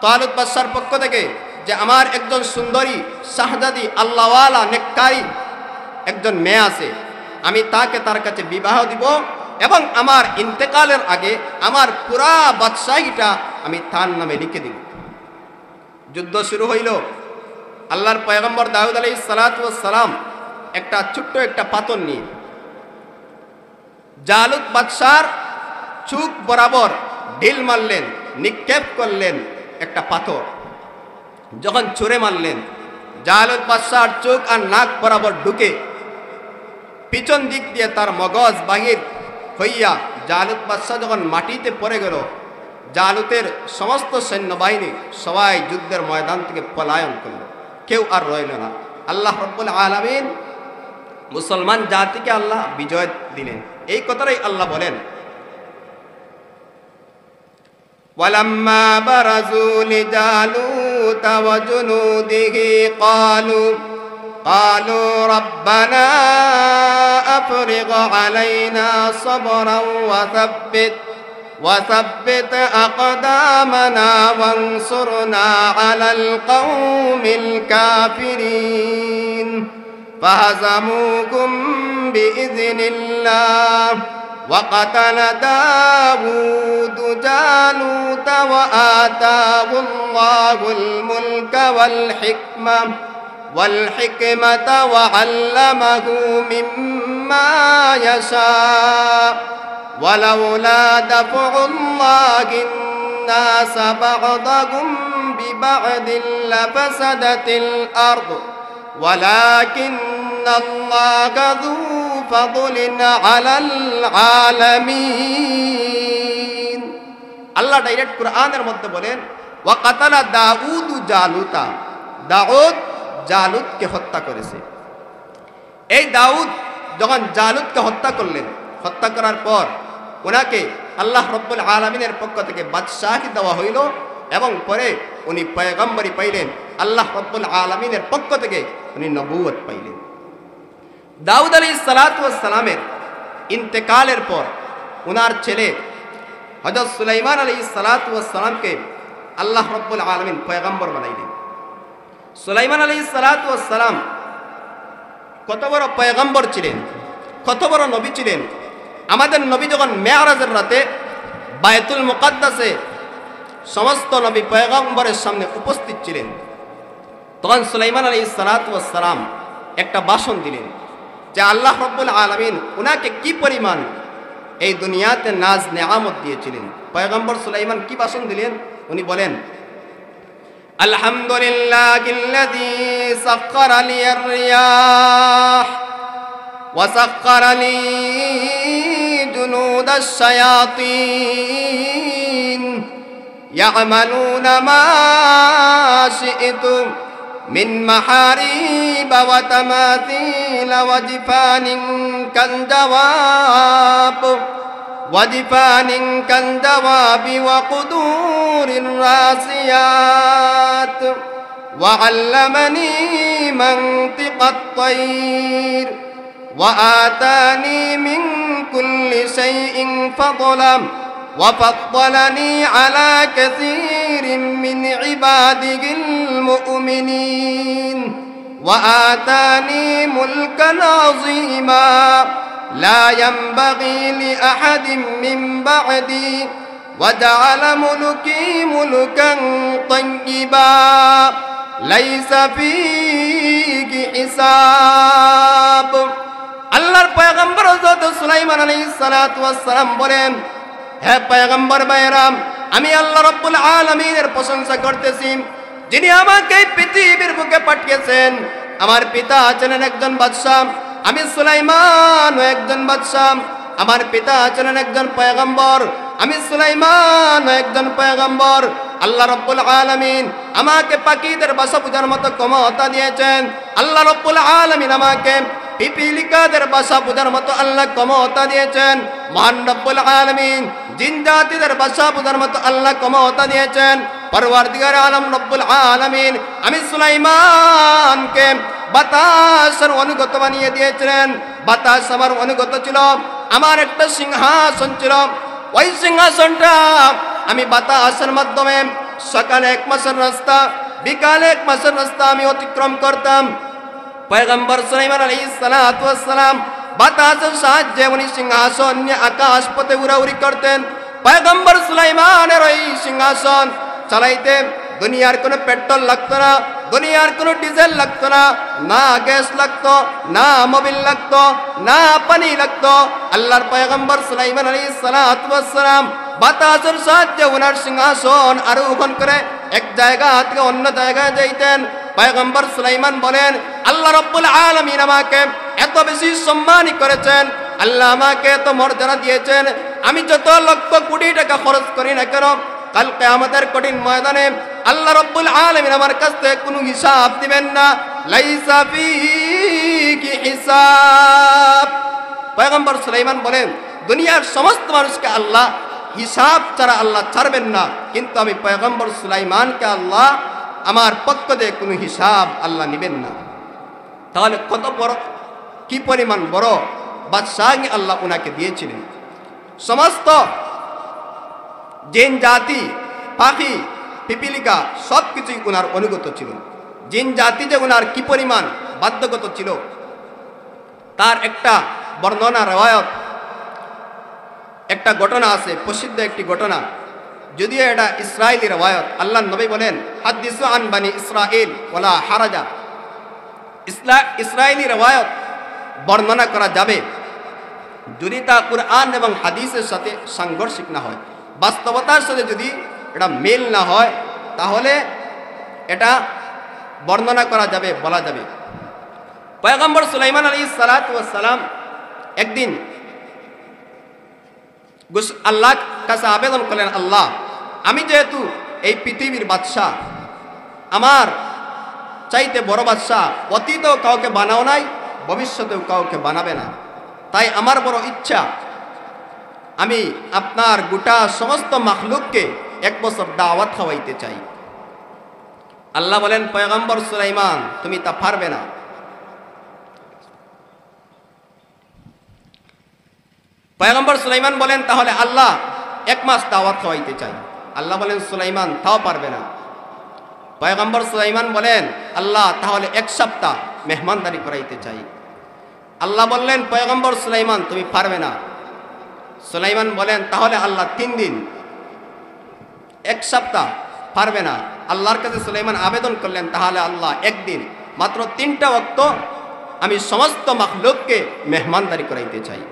তালুত বাদশার পক্ষ থেকে যে আমার একজন সুন্দরী শাহজাদি আল্লাহওয়ালা নেককারী একজন মেয়ে আছে, আমি তাকে তার কাছে বিবাহ দিব এবং আমার ইন্তেকালের আগে আমার পুরা বাদশাহীটা আমি তার নামে লিখে দিব। যুদ্ধ শুরু হইল। আল্লাহর পয়গম্বর দাউদ আলাইহিস সালাতু ওয়াস সালাম একটা ছোট্ট একটা পাথর নিয়ে জালুত বাদশার চোখ বরাবর ঢিল মারলেন, নিক্ষেপ করলেন একটা পাথর। যখন ছুঁড়ে মারলেন, জালুত বাদশার চোখ আর নাক বরাবর ঢুকে পিছন দিক দিয়ে তার মগজ বাহির হইয়া জালুত বাদশাহ যখন মাটিতে পড়ে গেল, জালুতের সমস্ত সৈন্যবাহিনী সবাই যুদ্ধের ময়দান থেকে পলায়ন করল, কেউ আর রইল না। আল্লাহ রাব্বুল আলামিন মুসলমান জাতিকে আল্লাহ বিজয় দিলেন। এই কথাটাই আল্লাহ বলেন, ওয়ালাম্মা বারাজু লিজালুত ওয়া জুনুদিহি قالوا ربنا أفرغ علينا صبرا وثبت أقدامنا وانصرنا على القوم الكافرين فهزموهم بإذن الله وقتل داود جالوت وآتاه الله الملك والحكمة وعلمه مما يشاء ولولا دفع الله الناس بعضهم ببعض لفسدت الأرض ولكن الله ذو فضل على العالمين। আল্লাহ ডাইরেক্ট কোরআনের মধ্যে বলেন, ওয়াকাতালা দাউদ জালুতা, দাউদ জালুতকে হত্যা করেছে। এই দাউদ যখন জালুতকে হত্যা করলেন, হত্যা করার পর ওনাকে আল্লাহ রাব্বুল আলামিনের পক্ষ থেকে বাদশাহী দেওয়া হইল এবং পরে উনি পয়গম্বরী পাইলেন। আল্লাহ রাব্বুল আলামিনের পক্ষ থেকে উনি নবুয়ত পাইলেন। দাউদ আলাইহিস সালাতু ওয়াস সালামের ইন্তেকালের পর ওনার ছেলে হযরত সুলাইমান আলাইহিস সালাতু ওয়াস সালামকে আল্লাহ রাব্বুল আলামিন পয়গম্বর বানাইলেন। সুলাইমান আলাইহিস সালাতু ওয়াস সালাম কত বড় পয়গম্বর ছিলেন, কত বড় নবী ছিলেন। আমাদের নবী যখন মেরাজের রাতে বায়তুল মুকাদ্দাসে সমস্ত নবী পয়গম্বরের সামনে উপস্থিত ছিলেন, তখন সুলাইমান আলাইহিস সালাতু ওয়াস সালাম একটা ভাষণ দিলেন। যে আল্লাহ রাব্বুল আলামিন উনাকে কি পরিমাণ এই দুনিয়াতে নাজ নেয়ামত দিয়েছিলেন। পয়গম্বর সুলাইমান কি ভাষণ দিলেন? উনি বলেন, আলহামদুলিল্লাহিল্লাযী সাখখারা লিয়ার রিয়াহ ওয়া সাখখারা লি জুনুদাশ শায়াতিন ইয়া'মালুনা মা শি'তুম মিন মাহারিব ওয়া তামাথিল ওয়া জিফানিন কালজাওয়াব وجفان كالجواب وقدور الراسيات وعلمني منطق الطير وآتاني من كل شيء فضلا وفضلني على كثير من عباده المؤمنين وآتاني ملكا عظيما لا ينبغي لأحد من بعدي وجعل ملكي ملكا طيبا ليس فيه حساب আল্লাহর পয়গম্বর হযরত সুলাইমান আলাইহিস সালাতু ওয়াস সালাম বলেন, হে পয়গম্বর ভাইরাম, আমি আল্লাহ রাব্বুল আলামিনের প্রশংসা করতেছি, যিনি আমাকে পৃথিবীর বুকে পাঠিয়েছেন। আমার পিতা ছিলেন একজন বাদশা, আমি সুলাইমান একজন বাদশা। আমার পিতা ছিলেন একজন পয়গম্বর, আমি সুলাইমান একজন পয়গম্বর। আল্লাহ রাব্বুল আলামিন আমাকে পাখিদের ভাষা বোঝার মতো ক্ষমতা দিয়েছেন। আল্লাহ রাব্বুল আলামিন আমাকে পিপিলিকাদের ভাষা বোঝার মতো আল্লাহ ক্ষমতা দিয়েছেন। মহান রাব্বুল আলামিন জিন জাতিদের ভাষা বোঝার মতো আল্লাহ ক্ষমতা দিয়েছেন। পরওয়ারদিগার আলম রব্বুল আলামিন আমি সুলাইমানকে বাতাসের অনুগত বানিয়ে দিয়েছিলেন। বাতাস আমার অনুগত ছিল, আমার একটা সিংহাসন ছিল। ওই সিংহাসনটা আমি বাতাসের মাধ্যমে সকালে 1 মাসের রাস্তা, বিকালে 1 মাসের রাস্তা আমি অতিক্রম করতাম। পয়গম্বর সুলাইমান আলাইহিস সালাতু ওয়াস সালাম বাতাসের সাহায্যে উনি সিংহাসন নিয়ে আকাশ পথে উড়াউড়ি করতেন। পয়গম্বর সুলাইমানের ওই সিংহাসন চালাইতে দুনিয়ার কোনো পেট্রোল লাগতো না, দুনিয়ার কোনো ডিজেল লাগতো না, না গ্যাস লাগতো, না মোবিল লাগতো, না পানি লাগতো। আল্লাহর পয়গম্বর সুলাইমান আলাইহিস সালাতু ওয়াস সালাম বাতাসের সাহায্যে ওনার সিংহাসন আরোহণ করে এক জায়গা থেকে অন্য জায়গায় যাইতেন। পয়গম্বর সুলাইমান বলেন, আল্লাহ রাব্বুল আলামিন আমাকে এত বেশি সম্মানিত করেছেন, আল্লাহ আমাকে এত মর্যাদা দিয়েছেন, আমি যত লক্ষ কোটি টাকা খরচ করি না কেন, কাল কিয়ামতের কঠিন ময়দানে আল্লাহ রাব্বুল আলামিন আমার কাছ থেকে কোনো হিসাব দিবেন না। লাইসা ফীহি হিসাব। পয়গম্বর সুলাইমান বলেন, দুনিয়ার সমস্ত মানুষকে আল্লাহ হিসাব ছাড়া আল্লাহ ছাড়বেন না, কিন্তু আমি পয়গম্বর সুলাইমানকে আল্লাহ আমার পক্ষ থেকে কোনো হিসাব আল্লাহ নেবেন না। তাহলে কত বড়, কি পরিমাণ বড় বাদশাহী আল্লাহ উনাকে দিয়েছিলেন। সমস্ত জিন জাতি, পাখি, পিপিলিকা সব কিছুই উনার অনুগত ছিল। জিন জাতি যে উনার কি পরিমাণ বাধ্যগত ছিল তার একটা বর্ণনা, রেওয়ায়ত, একটা ঘটনা আছে, প্রসিদ্ধ একটি ঘটনা, যদিও এটা ইসরায়েলি রেওয়ায়ত। আল্লাহর নবী বলেন, হাদিসু আন বানি ইসরাইল ওয়ালা হারাজা। ইসরায়েলি রেওয়ায়ত বর্ণনা করা যাবে যদি তা কুরআন এবং হাদিসের সাথে সাংঘর্ষিক না হয়, বাস্তবতার সাথে যদি এটা মেল না হয়, তাহলে এটা বর্ণনা করা যাবে, বলা যাবে। পয়গম্বর সুলাইমান আলাইহিস সালাতু ওয়াস সালাম একদিন আল্লাহর কাছে আবেদন করলেন, আল্লাহ, আমি যেহেতু এই পৃথিবীর বাদশাহ, আমার চাইতে বড় বাদশাহ অতীতেও কাউকে বানাও নাই, ভবিষ্যতেও কাউকে বানাবে না, তাই আমার বড় ইচ্ছা আমি আপনার গোটা সমস্ত মাখলুককে 1 বছর দাওয়াত খাওয়াইতে চাই। আল্লাহ বলেন, পয়গম্বর সুলাইমান তুমি তা পারবে না। পয়গম্বর সুলাইমান বলেন, তাহলে আল্লাহ 1 মাস দাওয়াত খাওয়াইতে চাই। আল্লাহ বলেন, সুলাইমান তাও পারবে না। পয়গম্বর সুলাইমান বলেন, আল্লাহ তাহলে 1 সপ্তাহ মেহমানদারি করাইতে চাই। আল্লাহ বললেন, পয়গম্বর সুলাইমান তুমি পারবে না। সুলাইমান বলেন, তাহলে আল্লাহ 3 দিন, 1 সপ্তাহ পারবে না। আল্লাহর কাছে সুলাইমান আবেদন করলেন, তাহলে আল্লাহ 1 দিন, মাত্র 3টা ওয়াক্ত আমি সমস্ত মাখলুককে মেহমানদারি করাইতে চাই।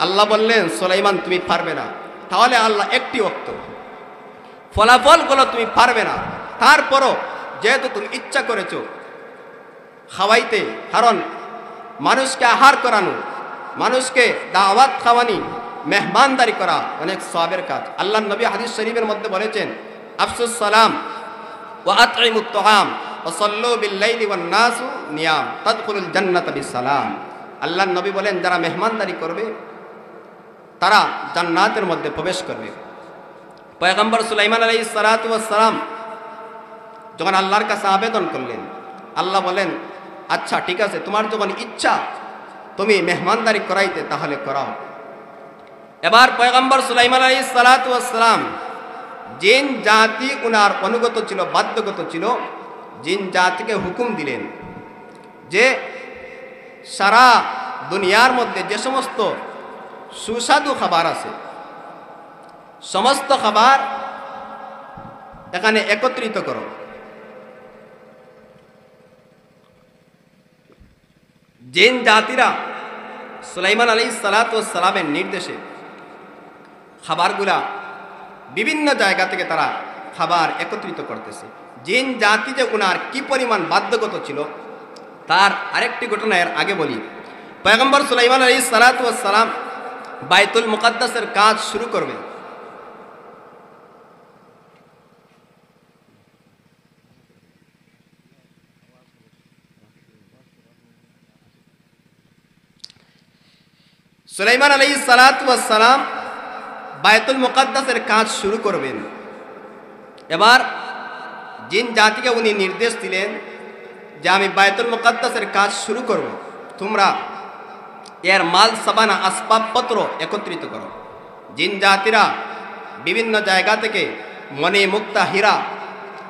আল্লাহ বললেন, সুলাইমান তুমি পারবে না। তাহলে আল্লাহ একটি ওয়াক্ত ফলাফলগুলো তুমি পারবে না, তারপরও যেহেতু তুমি ইচ্ছা করেছো খাওয়াইতে, কারণ মানুষকে আহার করানো, মানুষকে দাওয়াত খাওয়ানি, মেহমানদারি করা অনেক সওয়াবের কাজ। আল্লাহ নবী হাদিস শরীফের মধ্যে বলেছেন, আফসুস সালাম ওয়া আতঈমুত তাআম ওয়া সাল্লু বিল লাইলি ওয়ান নাসু নিয়াম তাদখুলুল জান্নাতা বিসালাম। আল্লাহ নবী বলেন, যারা মেহমানদারি করবে তারা জান্নাতের মধ্যে প্রবেশ করবে। পয়গম্বর সুলাইমান আলাইহিস সালাতু ওয়াস সালাম যখন আল্লাহর কাছে আবেদন করলেন, আল্লাহ বলেন, আচ্ছা ঠিক আছে, তোমার যখন ইচ্ছা তুমি মেহমানদারি করাইতে তাহলে করাও। এবার পয়গম্বর সুলাইমান আলাইহিস সালাতু ওয়াস সালাম জিন জাতি উনার অনুগত ছিল, বাধ্যগত ছিল, জিন জাতিকে হুকুম দিলেন যে সারা দুনিয়ার মধ্যে যে সমস্ত সুস্বাদু খাবার আছে সমস্ত খাবার এখানে একত্রিত করো। জিন জাতিরা সুলাইমান আলাইহিস সালাতু ওয়াস সালামের নির্দেশে খাবারগুলা বিভিন্ন জায়গা থেকে তারা খাবার একত্রিত করতেছে। জিন জাতি যে উনার কি পরিমাণ বাধ্যগত ছিল তার আরেকটি ঘটনা এর আগে বলি। পয়গম্বর সুলাইমান আলাইহিস সালাতু ওয়াস সালাম বাইতুল মুকাদ্দাসের কাজ শুরু করবেন। সুলাইমান আলাইহিস সালাতু ওয়াস সালাম বাইতুল মুকাদ্দাসের কাজ শুরু করবেন। এবার জিন জাতিকে উনি নির্দেশ দিলেন যে আমি বাইতুল মুকাদ্দাসের কাজ শুরু করব, তোমরা এর মাল সাবানা আসবাবপত্র একত্রিত করো। জিন জাতিরা বিভিন্ন জায়গা থেকে মণি মুক্তা হীরা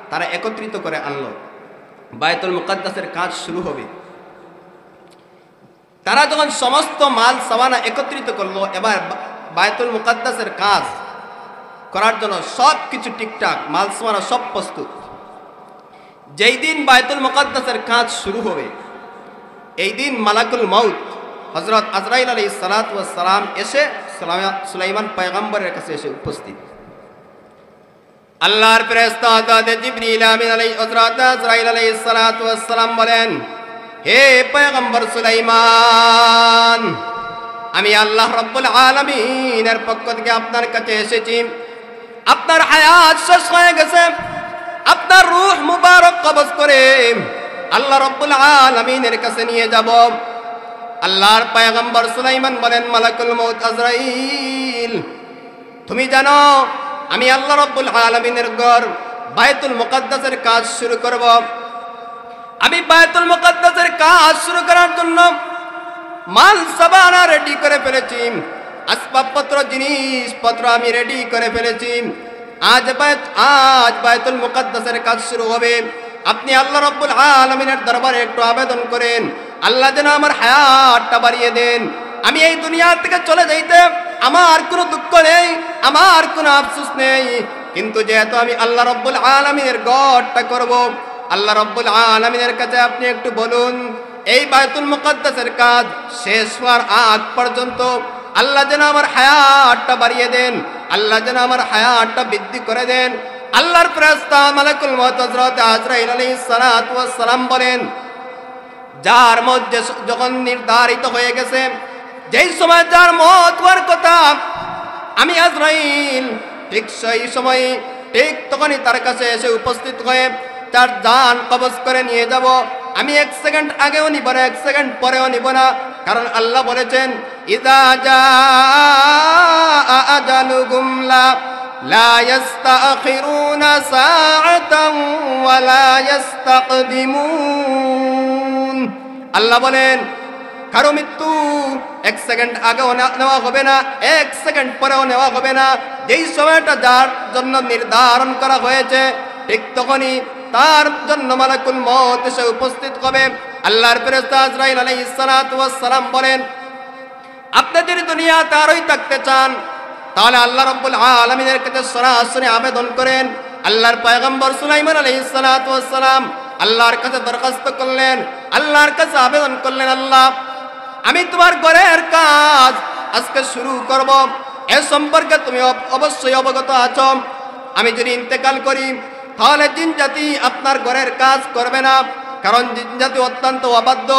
তারা একত্রিত করে আনলো। বাইতুল মুকাদ্দাসের কাজ শুরু হবে। তারা যখন সমস্ত মাল সাবানা একত্রিত করলো, এবার বাইতুল মুকাদ্দাসের কাজ করার জন্য সব কিছু ঠিকঠাক, মাল সাবানা সব প্রস্তুত। যেই দিন বাইতুল মুকাদ্দাসের কাজ শুরু হবে এই দিন মালাকুল মউত হযরত আজরাইল আলাইহিস সালাতু ওয়াস সালাম এসে সুলাইমান পয়গম্বরের কাছে এসে উপস্থিত। আল্লাহর ফেরেশতা হযরত জিবরিল আমিন হযরত আজরাইল আলাইহিস সালাতু ওয়াস সালাম বলেন, হে পয়গম্বর সুলাইমান, আমি আল্লাহ রাব্বুল আলামিনের পক্ষ থেকে আপনার কাছে এসেছি। আপনার হায়াত শেষ হয়ে গেছে, আপনার রূহ মুবারক কবজ করে আল্লাহ রাব্বুল আলামিনের কাছে নিয়ে যাব। আল্লাহর পয়গম্বর সুলাইমান বলেন, মালাকুল মউত আজরাইল, তুমি জানো আমি আল্লাহ রাব্বুল আলামিনের ঘর বাইতুল মুকাদ্দাসের কাজ শুরু করব। আমি বাইতুল মুকাদ্দাসের কাজ শুরু করার জন্য মাল সাবানা রেডি করে ফেলেছি, আসবাবপত্র জিনিসপত্র আমি রেডি করে ফেলেছি। আজ বাইতুল মুকাদ্দাসের কাজ শুরু হবে। আপনি আল্লাহ রাব্বুল আলামিনের দরবারে একটু আবেদন করেন, আল্লাহ যেন আমার হায়াতটা বাড়িয়ে দেন। আমি এই দুনিয়া থেকে চলে যাইতে আমার কোনো দুঃখ নেই, আমার কোনো আফসোস নেই, কিন্তু যেহেতু আমি আল্লাহ রাব্বুল আলামিনের ঘরটা করব, আল্লাহ রাব্বুল আলামিনের কাছে আপনি একটু বলুন এই বাইতুল মুকাদ্দাসের কাজ শেষ হওয়ার আগ পর্যন্ত আল্লাহ যেন আমার হায়াতটা বাড়িয়ে দেন, আল্লাহ যেন আমার হায়াতটা বৃদ্ধি করে দেন। আল্লাহর ফেরেশতা মালাকুল মউত হযরত আজরাইল আলাইহিস সালাতু ওয়াস সালাম বলেন, যার মত যখন নির্ধারিত হয়ে গেছে, যেই সময় যার মত হওয়ার কথা, আমি আজরাইল ঠিক সেই সময় ঠিক তখনই তার কাছে এসে উপস্থিত হয়ে তার জান কবজ করে নিয়ে যাব। আমি 1 সেকেন্ড আগেও নিব না, 1 সেকেন্ড পরেও নিব না, কারণ আল্লাহ বলেছেন, ইযা জাআ আজালুহুম লা ইস্তাখিরুনা সাআতান ওয়া লা ইস্তাকদিমুন। আল্লাহ বলেন, কারো মৃত্যু 1 সেকেন্ড আগেও নেওয়া হবে না, 1 সেকেন্ড পরেও নেওয়া হবে না। যেই সময়টা যার জন্য নির্ধারণ করা হয়েছে ঠিক তখনই তার জন্য মালাকুল মউত এসে উপস্থিত হবে। আল্লাহর ফেরেশতা আজরাইল আলাইহিস সালাতু ওয়াস সালাম বলেন, আপনি যদি দুনিয়াতে আরই থাকতে চান তাহলে আল্লাহ রাব্বুল আলামিনের কাছে সরাসরি আবেদন করেন। আল্লাহর পয়গম্বর সুলাইমান আলাইহিস সালাতু ওয়াস সালাম আল্লাহর কাছে দরখাস্ত করলেন, আল্লাহর কাছে আবেদন করলেন, আল্লাহ আমি তোমার ঘরের কাজ আজকে শুরু করব, এ সম্পর্কে তুমি অবশ্যই অবগত আছো। আমি যদি ইন্তেকাল করি তাহলে জিন জাতি আপনার ঘরের কাজ করবে না, কারণ জিন জাতি অত্যন্ত অবাধ্য,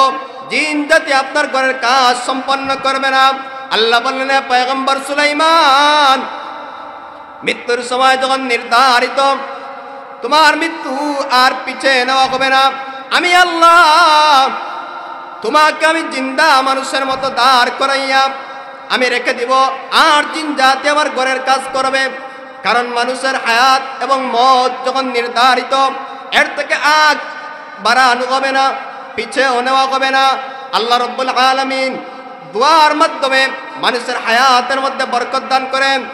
জিন জাতি আপনার ঘরের কাজ সম্পন্ন করবে না। আল্লাহ বললেন, পয়গম্বর সুলাইমান, মৃত্যুর সময় যখন নির্ধারিত, তোমার মৃত্যু আর পিছে নেওয়া হবে না। আমি আল্লাহ তোমাকে আমি জিন্দা মানুষের মতো দাঁড় করাইয়া আমি রেখে দিব, আর জিন জাতি আমার ঘরের কাজ করবে। কারণ মানুষের হায়াত এবং মত যখন নির্ধারিত, এর থেকে আগ বাড়ানো হবে না, পিছেও নেওয়া হবে না। আল্লাহ রাব্বুল আলামিন দুআর মাধ্যমে মানুষের হায়াতের মধ্যে বরকত দান করেন।